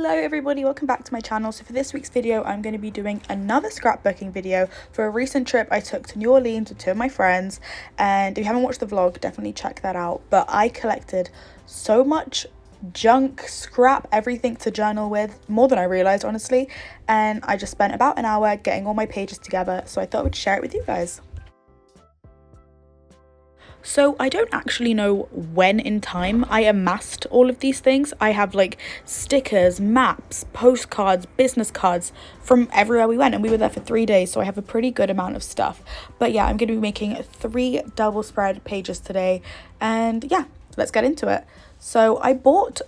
Hello everybody, welcome back to my channel. So for this week's video, I'm going to be doing another scrapbooking video for a recent trip I took to New Orleans with two of my friends. And if you haven't watched the vlog, definitely check that out. But I collected so much junk, scrap, everything to journal with, more than I realized, honestly. And I just spent about an hour getting all my pages together, so I thought I would share it with you guys. So I don't actually know when in time I amassed all of these things. I have like stickers, maps, postcards, business cards from everywhere we went, and we were there for 3 days, so I have a pretty good amount of stuff. But yeah, I'm going to be making 3 double spread pages today, and yeah, let's get into it. So I bought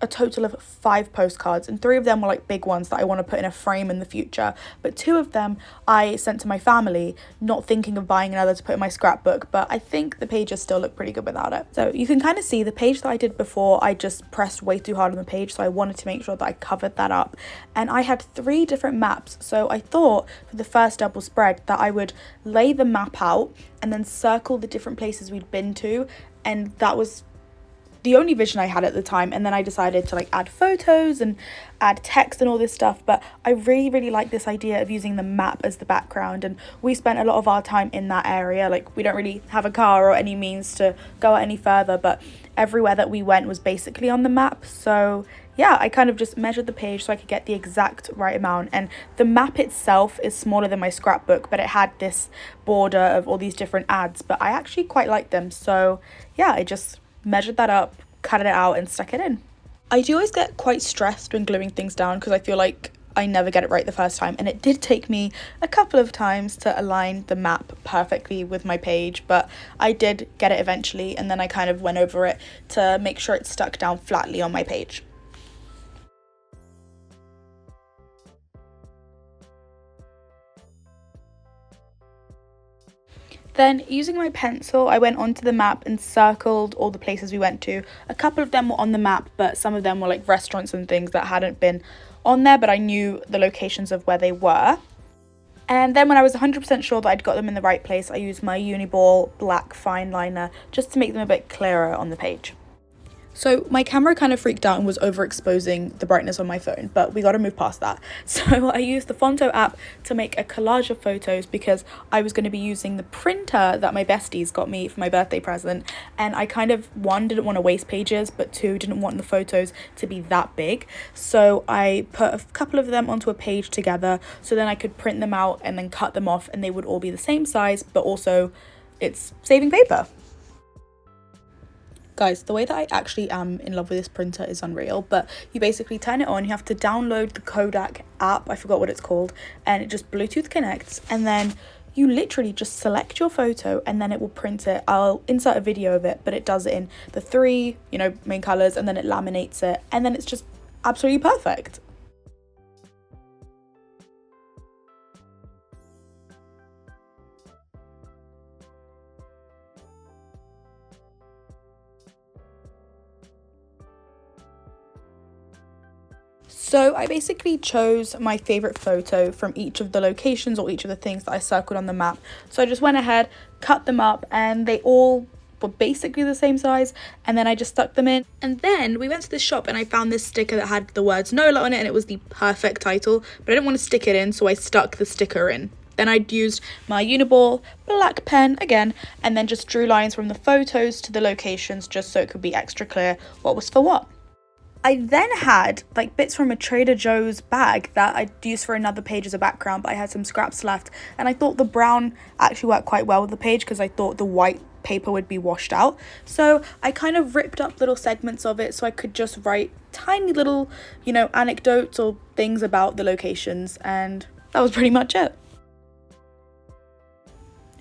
a total of 5 postcards, and 3 of them were like big ones that I want to put in a frame in the future, but 2 of them I sent to my family, not thinking of buying another to put in my scrapbook, but I think the pages still look pretty good without it. So you can kind of see the page that I did before, I just pressed way too hard on the page, so I wanted to make sure that I covered that up. And I had 3 different maps, so I thought for the first double spread that I would lay the map out and then circle the different places we'd been to, and that was the only vision I had at the time. And then I decided to like add photos and add text and all this stuff, but I really like this idea of using the map as the background, and we spent a lot of our time in that area. Like, we don't really have a car or any means to go any further, but everywhere that we went was basically on the map. So yeah, I kind of just measured the page so I could get the exact right amount. And the map itself is smaller than my scrapbook, but it had this border of all these different ads, but I actually quite like them. So yeah, I just measured that up, cut it out, and stuck it in. I do always get quite stressed when gluing things down because I feel like I never get it right the first time, and it did take me a couple of times to align the map perfectly with my page, but I did get it eventually, and then I kind of went over it to make sure it stuck down flatly on my page. Then, using my pencil, I went onto the map and circled all the places we went to. A couple of them were on the map, but some of them were like restaurants and things that hadn't been on there, but I knew the locations of where they were. And then when I was 100% sure that I'd got them in the right place, I used my Uniball black fine liner just to make them a bit clearer on the page. So my camera kind of freaked out and was overexposing the brightness on my phone, but we got to move past that. So I used the Fonto app to make a collage of photos because I was going to be using the printer that my besties got me for my birthday present. And I kind of, 1, didn't want to waste pages, but 2, didn't want the photos to be that big. So I put a couple of them onto a page together so then I could print them out and then cut them off, and they would all be the same size, but also it's saving paper. Guys, the way that I actually am in love with this printer is unreal, but you basically turn it on, you have to download the Kodak app, I forgot what it's called, and it just Bluetooth connects, and then you literally just select your photo and then it will print it. I'll insert a video of it, but it does it in the 3, main colors, and then it laminates it, and then it's just absolutely perfect. So I basically chose my favorite photo from each of the locations or each of the things that I circled on the map. So I just went ahead, cut them up, and they all were basically the same size, and then I just stuck them in. And then we went to the shop and I found this sticker that had the words NOLA on it, and it was the perfect title, but I didn't want to stick it in, so I stuck the sticker in. Then I'd used my Uniball black pen again, and then just drew lines from the photos to the locations just so it could be extra clear what was for what. I then had like bits from a Trader Joe's bag that I'd used for another page as a background, but I had some scraps left, and I thought the brown actually worked quite well with the page because I thought the white paper would be washed out. So I kind of ripped up little segments of it so I could just write tiny little, anecdotes or things about the locations, and that was pretty much it.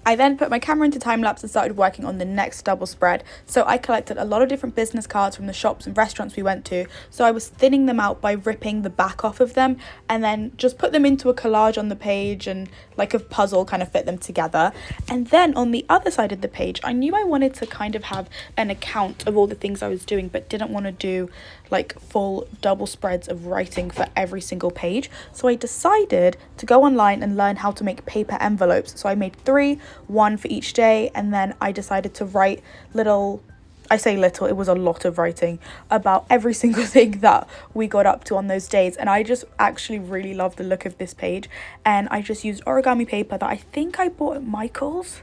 I then put my camera into time-lapse and started working on the next double spread. So I collected a lot of different business cards from the shops and restaurants we went to. So I was thinning them out by ripping the back off of them and then just put them into a collage on the page and like a puzzle kind of fit them together. And then on the other side of the page, I knew I wanted to kind of have an account of all the things I was doing, but didn't want to do like full double spreads of writing for every single page. So I decided to go online and learn how to make paper envelopes. So I made 3, 1 for each day, and then I decided to write little I say little, it was a lot of writing about every single thing that we got up to on those days. And I just actually really love the look of this page. And I just used origami paper that I think I bought at Michael's.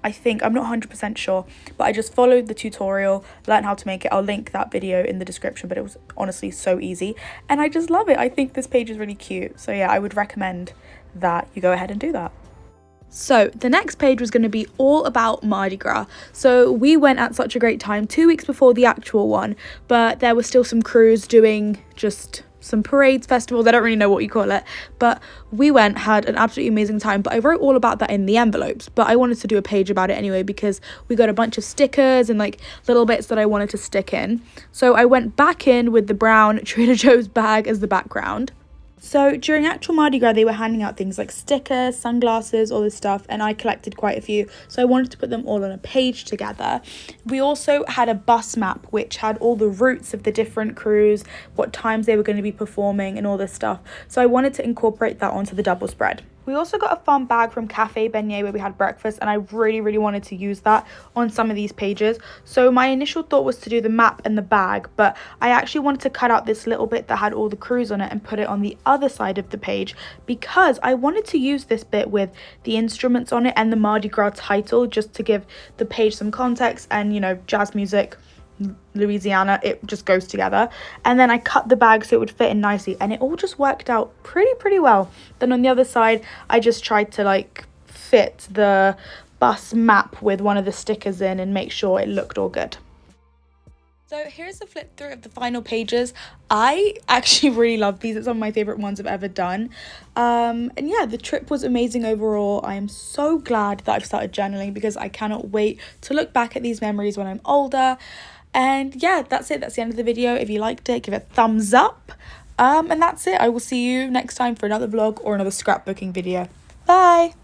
I'm not 100% sure, but I just followed the tutorial, learned how to make it. I'll link that video in the description, but it was honestly so easy and I just love it. I think this page is really cute. So yeah, I would recommend that you go ahead and do that. So the next page was going to be all about Mardi Gras. So we went at such a great time 2 weeks before the actual one, but there were still some crews doing just some parades, festivals, I don't really know what you call it, but we went, had an absolutely amazing time. But I wrote all about that in the envelopes, but I wanted to do a page about it anyway because we got a bunch of stickers and like little bits that I wanted to stick in. So I went back in with the brown Trader Joe's bag as the background. So during actual Mardi Gras, they were handing out things like stickers, sunglasses, all this stuff, and I collected quite a few, so I wanted to put them all on a page together. We also had a bus map which had all the routes of the different crews, what times they were going to be performing and all this stuff, so I wanted to incorporate that onto the double spread. We also got a fun bag from Cafe Beignet where we had breakfast, and I really wanted to use that on some of these pages. So my initial thought was to do the map and the bag, but I actually wanted to cut out this little bit that had all the crews on it and put it on the other side of the page because I wanted to use this bit with the instruments on it and the Mardi Gras title just to give the page some context. And you know, jazz music, Louisiana, it just goes together. And then I cut the bag so it would fit in nicely, and it all just worked out pretty well. Then on the other side I just tried to like fit the bus map with one of the stickers in and make sure it looked all good. So here's a flip through of the final pages. I actually really love these. It's some of my favorite ones I've ever done. And yeah, the trip was amazing overall. I am so glad that I've started journaling because I cannot wait to look back at these memories when I'm older. And yeah, that's it. That's the end of the video. If you liked it, give it a thumbs up. And that's it. I will see you next time for another vlog or another scrapbooking video. Bye.